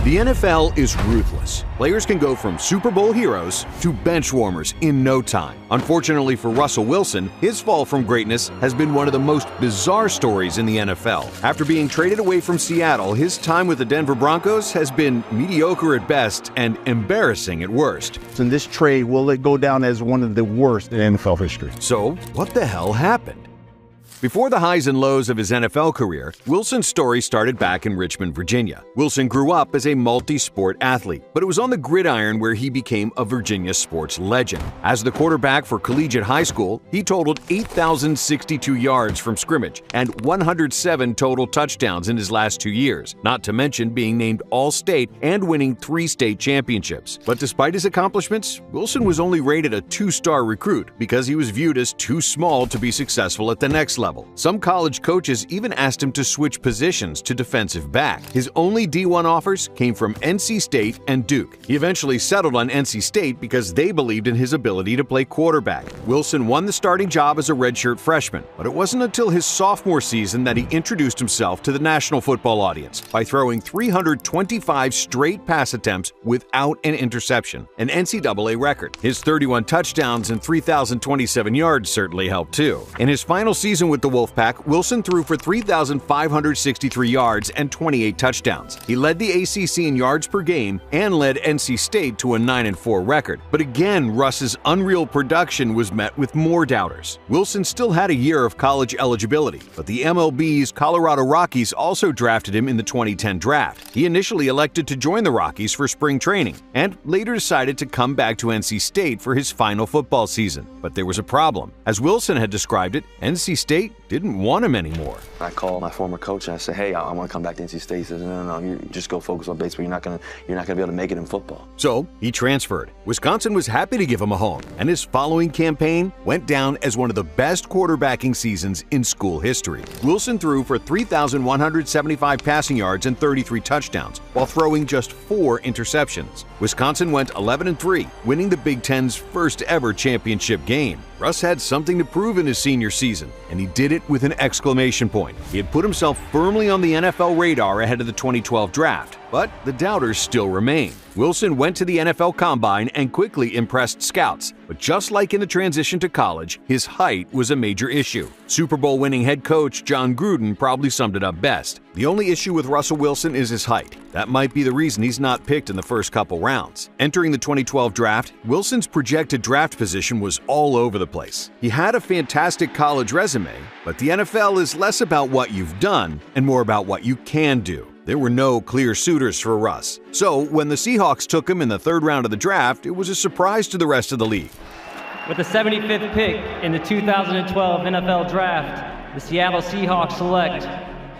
The NFL is ruthless. Players can go from Super Bowl heroes to bench warmers in no time. Unfortunately for Russell Wilson, his fall from greatness has been one of the most bizarre stories in the NFL. After being traded away from Seattle, his time with the Denver Broncos has been mediocre at best and embarrassing at worst. And this trade will go down as one of the worst in NFL history. So, what the hell happened? Before the highs and lows of his NFL career, Wilson's story started back in Richmond, Virginia. Wilson grew up as a multi-sport athlete, but it was on the gridiron where he became a Virginia sports legend. As the quarterback for collegiate high school, he totaled 8,062 yards from scrimmage and 107 total touchdowns in his last 2 years, not to mention being named All-State and winning 3 state championships. But despite his accomplishments, Wilson was only rated a 2-star recruit because he was viewed as too small to be successful at the next level. Some college coaches even asked him to switch positions to defensive back. His only D1 offers came from NC State and Duke. He eventually settled on NC State because they believed in his ability to play quarterback. Wilson won the starting job as a redshirt freshman, but it wasn't until his sophomore season that he introduced himself to the national football audience by throwing 325 straight pass attempts without an interception, an NCAA record. His 31 touchdowns and 3,027 yards certainly helped too. In his final season with the Wolfpack, Wilson threw for 3,563 yards and 28 touchdowns. He led the ACC in yards per game and led NC State to a 9-4 record. But again, Russ's unreal production was met with more doubters. Wilson still had a year of college eligibility, but the MLB's Colorado Rockies also drafted him in the 2010 draft. He initially elected to join the Rockies for spring training and later decided to come back to NC State for his final football season. But there was a problem. As Wilson had described it, NC State didn't want him anymore. I called my former coach and I said, hey, I want to come back to NC State. He says, no, you just go focus on baseball. You're not gonna be able to make it in football. So he transferred. Wisconsin was happy to give him a home, and his following campaign went down as one of the best quarterbacking seasons in school history. Wilson threw for 3,175 passing yards and 33 touchdowns, while throwing just 4 interceptions. Wisconsin went 11-3, winning the Big Ten's first ever championship game. Russ had something to prove in his senior season, and he did it with an exclamation point. He had put himself firmly on the NFL radar ahead of the 2012 draft, but the doubters still remain. Wilson went to the NFL Combine and quickly impressed scouts, but just like in the transition to college, his height was a major issue. Super Bowl winning head coach John Gruden probably summed it up best. The only issue with Russell Wilson is his height. That might be the reason he's not picked in the first couple rounds. Entering the 2012 draft, Wilson's projected draft position was all over the place. He had a fantastic college resume, but the NFL is less about what you've done and more about what you can do. There were no clear suitors for Russ. So when the Seahawks took him in the 3rd round of the draft, it was a surprise to the rest of the league. With the 75th pick in the 2012 NFL Draft, the Seattle Seahawks select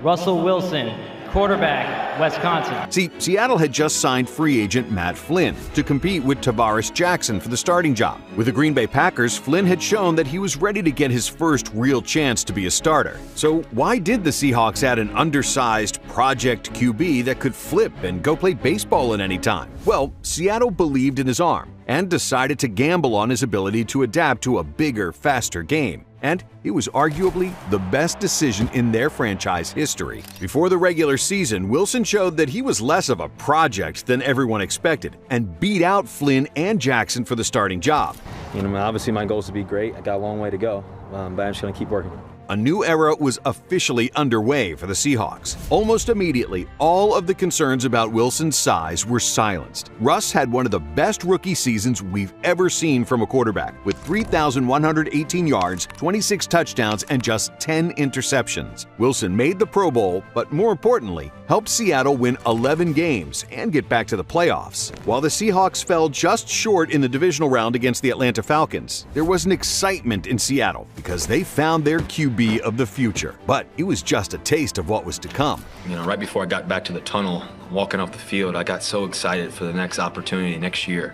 Russell Wilson, quarterback, Wisconsin. See, Seattle had just signed free agent Matt Flynn to compete with Tavares Jackson for the starting job. With the Green Bay Packers, Flynn had shown that he was ready to get his first real chance to be a starter. So why did the Seahawks add an undersized project QB that could flip and go play baseball at any time? Well, Seattle believed in his arm and decided to gamble on his ability to adapt to a bigger, faster game. And it was arguably the best decision in their franchise history. Before the regular season, Wilson showed that he was less of a project than everyone expected and beat out Flynn and Jackson for the starting job. Obviously my goal is to be great. I got a long way to go, but I'm just going to keep working. A new era was officially underway for the Seahawks. Almost immediately, all of the concerns about Wilson's size were silenced. Russ had one of the best rookie seasons we've ever seen from a quarterback, with 3,118 yards, 26 touchdowns, and just 10 interceptions. Wilson made the Pro Bowl, but more importantly, helped Seattle win 11 games and get back to the playoffs. While the Seahawks fell just short in the divisional round against the Atlanta Falcons, there was an excitement in Seattle because they found their QB of the future. But it was just a taste of what was to come. Right before I got back to the tunnel, walking off the field, I got so excited for the next opportunity next year,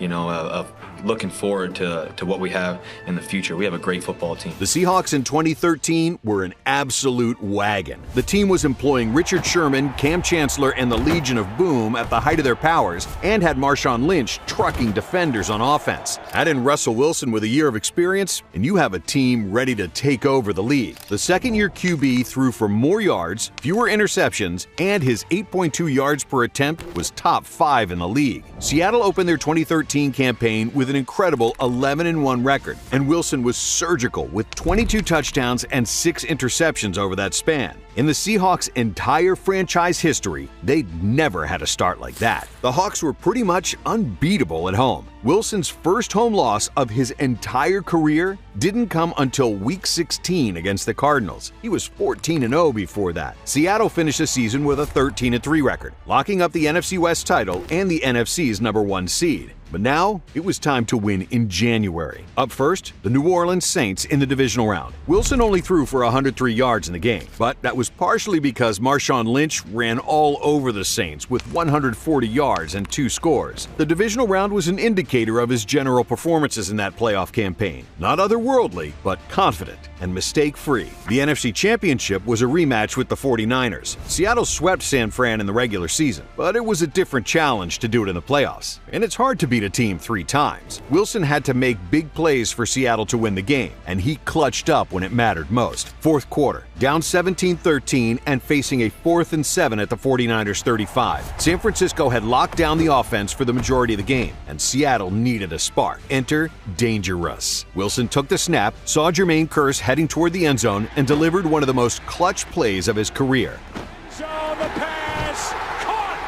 of looking forward to what we have in the future. We have a great football team. The Seahawks in 2013 were an absolute wagon. The team was employing Richard Sherman, Cam Chancellor, and the Legion of Boom at the height of their powers, and had Marshawn Lynch trucking defenders on offense. Add in Russell Wilson with a year of experience, and you have a team ready to take over the league. The second-year QB threw for more yards, fewer interceptions, and his 8.2 yards per attempt was top 5 in the league. Seattle opened their 2013 campaign with an incredible 11-1 record, and Wilson was surgical with 22 touchdowns and 6 interceptions over that span. In the Seahawks' entire franchise history, they'd never had a start like that. The Hawks were pretty much unbeatable at home. Wilson's first home loss of his entire career didn't come until Week 16 against the Cardinals. He was 14-0 before that. Seattle finished the season with a 13-3 record, locking up the NFC West title and the NFC's #1 seed. But now, it was time to win in January. Up first, the New Orleans Saints in the divisional round. Wilson only threw for 103 yards in the game, but that was partially because Marshawn Lynch ran all over the Saints with 140 yards and 2 scores. The divisional round was an indicator of his general performances in that playoff campaign. Not otherworldly, but confident and mistake-free. The NFC Championship was a rematch with the 49ers. Seattle swept San Fran in the regular season, but it was a different challenge to do it in the playoffs. And it's hard to beat a team 3 times. Wilson had to make big plays for Seattle to win the game, and he clutched up when it mattered most. Fourth quarter, down 17-13 and facing a 4th and 7 at the 49ers' 35. San Francisco had locked down the offense for the majority of the game, and Seattle needed a spark. Enter Dangerous. Wilson took the snap, saw Jermaine Kearse heading toward the end zone, and delivered one of the most clutch plays of his career. So the pass caught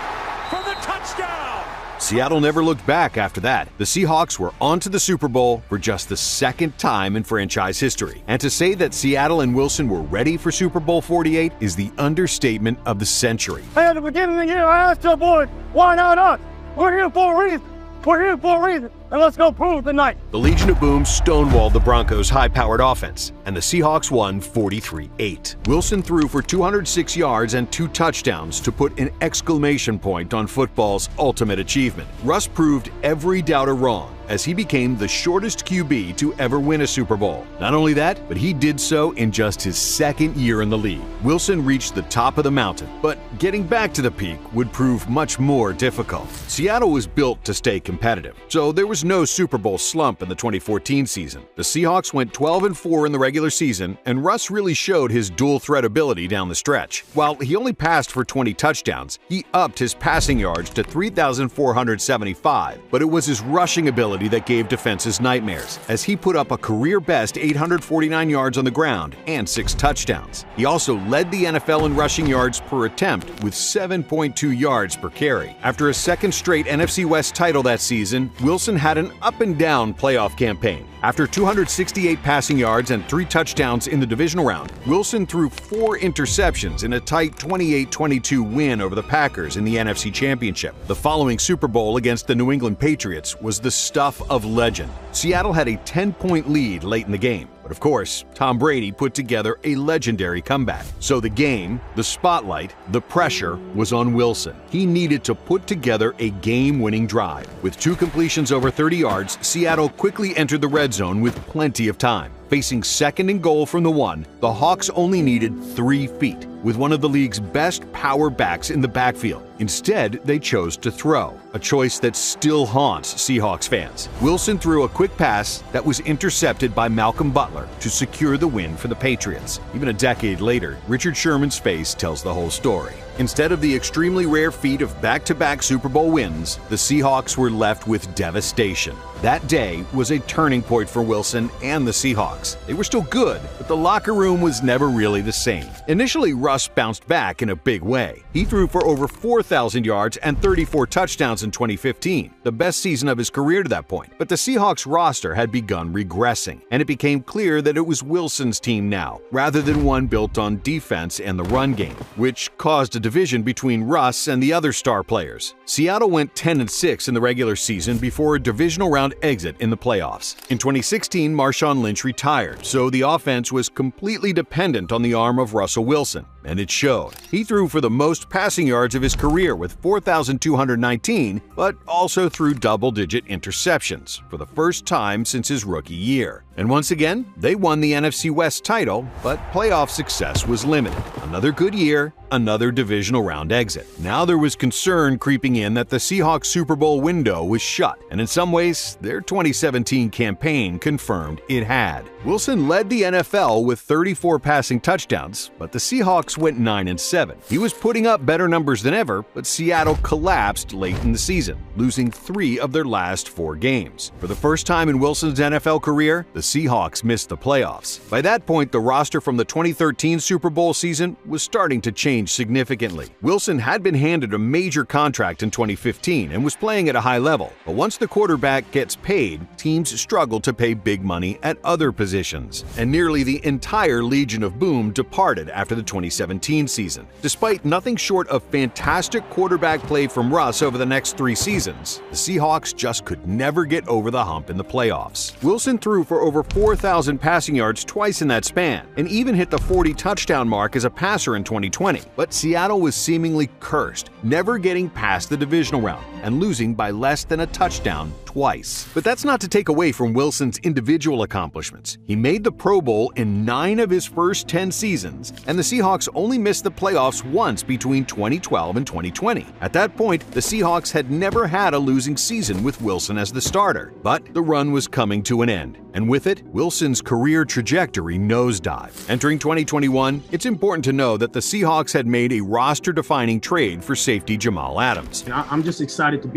for the touchdown. Seattle never looked back after that. The Seahawks were on to the Super Bowl for just the 2nd time in franchise history. And to say that Seattle and Wilson were ready for Super Bowl 48 is the understatement of the century. Hey, at the beginning of the year, I asked your boys, why not us? We're here for a reason. We're here for a reason, and let's go prove tonight. The Legion of Boom stonewalled the Broncos' high-powered offense, and the Seahawks won 43-8. Wilson threw for 206 yards and 2 touchdowns to put an exclamation point on football's ultimate achievement. Russ proved every doubter wrong, as he became the shortest QB to ever win a Super Bowl. Not only that, but he did so in just his 2nd year in the league. Wilson reached the top of the mountain, but getting back to the peak would prove much more difficult. Seattle was built to stay competitive, so there was no Super Bowl slump in the 2014 season. The Seahawks went 12-4 in the regular season, and Russ really showed his dual-threat ability down the stretch. While he only passed for 20 touchdowns, he upped his passing yards to 3,475, but it was his rushing ability that gave defenses nightmares, as he put up a career-best 849 yards on the ground and 6 touchdowns. He also led the NFL in rushing yards per attempt with 7.2 yards per carry. After a 2nd straight NFC West title that season, Wilson had an up-and-down playoff campaign. After 268 passing yards and 3 touchdowns in the divisional round, Wilson threw 4 interceptions in a tight 28-22 win over the Packers in the NFC Championship. The following Super Bowl against the New England Patriots was the stuff of legend. Seattle had a 10-point lead late in the game. But of course, Tom Brady put together a legendary comeback. So the game, the spotlight, the pressure was on Wilson. He needed to put together a game-winning drive. With 2 completions over 30 yards, Seattle quickly entered the red zone with plenty of time. Facing 2nd and goal from the 1, the Hawks only needed 3 feet, with one of the league's best power backs in the backfield. Instead, they chose to throw, a choice that still haunts Seahawks fans. Wilson threw a quick pass that was intercepted by Malcolm Butler to secure the win for the Patriots. Even a decade later, Richard Sherman's face tells the whole story. Instead of the extremely rare feat of back-to-back Super Bowl wins, the Seahawks were left with devastation. That day was a turning point for Wilson and the Seahawks. They were still good, but the locker room was never really the same. Initially, Russ bounced back in a big way. He threw for over 4,000 yards and 34 touchdowns in 2015, the best season of his career to that point. But the Seahawks roster had begun regressing, and it became clear that it was Wilson's team now, rather than one built on defense and the run game, which caused a division between Russ and the other star players. Seattle went 10-6 in the regular season before a divisional round exit in the playoffs. In 2016, Marshawn Lynch retired, so the offense was completely dependent on the arm of Russell Wilson. and it showed. He threw for the most passing yards of his career with 4,219, but also threw double-digit interceptions for the first time since his rookie year. And once again, they won the NFC West title, but playoff success was limited. Another good year, another divisional round exit. Now there was concern creeping in that the Seahawks Super Bowl window was shut, and in some ways, their 2017 campaign confirmed it had. Wilson led the NFL with 34 passing touchdowns, but the Seahawks went 9-7. He was putting up better numbers than ever, but Seattle collapsed late in the season, losing 3 of their last 4 games. For the first time in Wilson's NFL career, the Seahawks missed the playoffs. By that point, the roster from the 2013 Super Bowl season was starting to change significantly. Wilson had been handed a major contract in 2015 and was playing at a high level, but once the quarterback gets paid, teams struggle to pay big money at other positions. And nearly the entire Legion of Boom departed after the 2017 season. Despite nothing short of fantastic quarterback play from Russ over the next 3 seasons, the Seahawks just could never get over the hump in the playoffs. Wilson threw for over 4,000 passing yards twice in that span, and even hit the 40 touchdown mark as a passer in 2020. But Seattle was seemingly cursed, never getting past the divisional round and losing by less than a touchdown twice. But that's not to take away from Wilson's individual accomplishments. He made the Pro Bowl in 9 of his first 10 seasons, and the Seahawks only missed the playoffs once between 2012 and 2020. At that point, the Seahawks had never had a losing season with Wilson as the starter. But the run was coming to an end, and with it, Wilson's career trajectory nosedived. Entering 2021, it's important to know that the Seahawks had made a roster-defining trade for safety Jamal Adams. I'm just excited to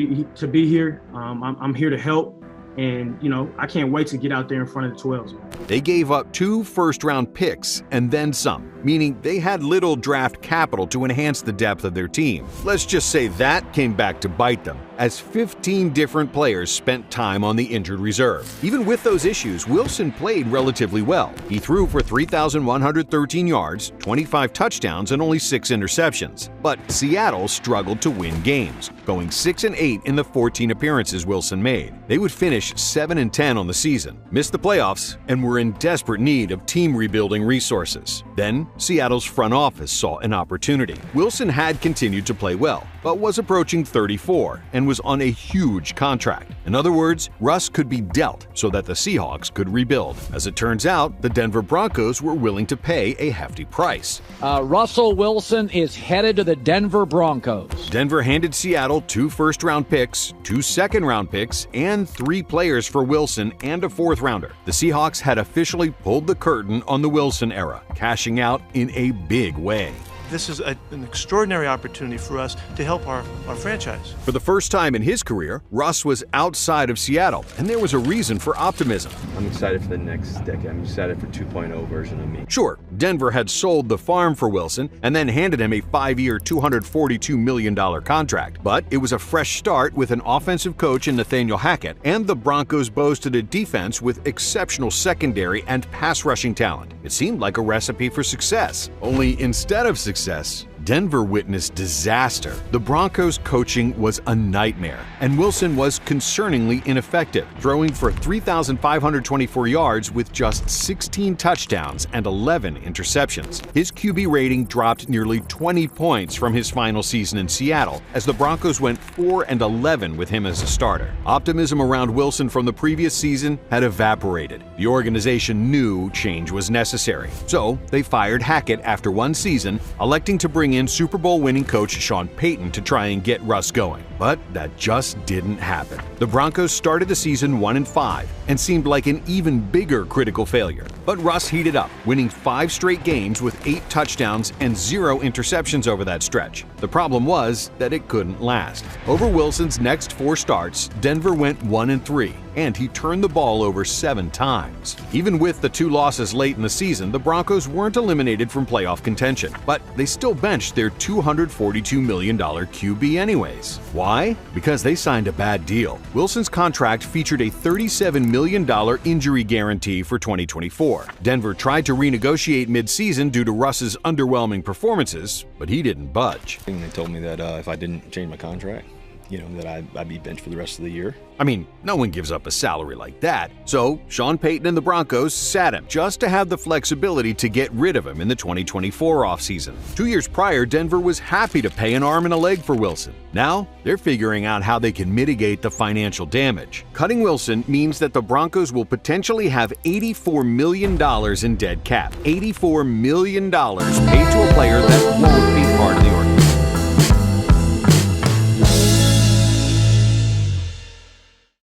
be here. I'm here to help, and I can't wait to get out there in front of the 12s. They gave up 2 first-round picks and then some, meaning they had little draft capital to enhance the depth of their team. Let's just say that came back to bite them, as 15 different players spent time on the injured reserve. Even with those issues, Wilson played relatively well. He threw for 3,113 yards, 25 touchdowns, and only 6 interceptions. But Seattle struggled to win games, going 6-8 in the 14 appearances Wilson made. They would finish 7-10 on the season, missed the playoffs, and were in desperate need of team rebuilding resources. Then, Seattle's front office saw an opportunity. Wilson had continued to play well, but was approaching 34 and was on a huge contract. In other words, Russ could be dealt so that the Seahawks could rebuild. As it turns out, the Denver Broncos were willing to pay a hefty price. Russell Wilson is headed to the Denver Broncos. Denver handed Seattle 2 first-round picks, 2 second-round picks, and 3 players for Wilson and a 4th-rounder. The Seahawks had officially pulled the curtain on the Wilson era, cashing out in a big way. This is an extraordinary opportunity for us to help our franchise. For the first time in his career, Russ was outside of Seattle, and there was a reason for optimism. I'm excited for the next decade. I'm excited for 2.0 version of me. Sure, Denver had sold the farm for Wilson and then handed him a 5-year, $242 million contract. But it was a fresh start with an offensive coach in Nathaniel Hackett, and the Broncos boasted a defense with exceptional secondary and pass rushing talent. It seemed like a recipe for success. Only instead of success, Denver witnessed disaster. The Broncos' coaching was a nightmare, and Wilson was concerningly ineffective, throwing for 3,524 yards with just 16 touchdowns and 11 interceptions. His QB rating dropped nearly 20 points from his final season in Seattle, as the Broncos went 4-11 with him as a starter. Optimism around Wilson from the previous season had evaporated. The organization knew change was necessary, so they fired Hackett after 1 season, electing to bring in Super Bowl winning coach Sean Payton to try and get Russ going. But that just didn't happen. The Broncos started the season 1-5 and seemed like an even bigger critical failure. But Russ heated up, winning 5 straight games with 8 touchdowns and 0 interceptions over that stretch. The problem was that it couldn't last. Over Wilson's next 4 starts, Denver went 1-3, and he turned the ball over 7 times. Even with the 2 losses late in the season, the Broncos weren't eliminated from playoff contention, but they still benched their $242 million QB anyways. Why? Because they signed a bad deal. Wilson's contract featured a $37 million injury guarantee for 2024. Denver tried to renegotiate mid-season due to Russ's underwhelming performances, but he didn't budge. They told me that if I didn't change my contract, that I'd be benched for the rest of the year. I mean, no one gives up a salary like that. So Sean Payton and the Broncos sat him just to have the flexibility to get rid of him in the 2024 offseason. 2 years prior, Denver was happy to pay an arm and a leg for Wilson. Now, they're figuring out how they can mitigate the financial damage. Cutting Wilson means that the Broncos will potentially have $84 million in dead cap. $84 million paid to a player that won't be part of the organization.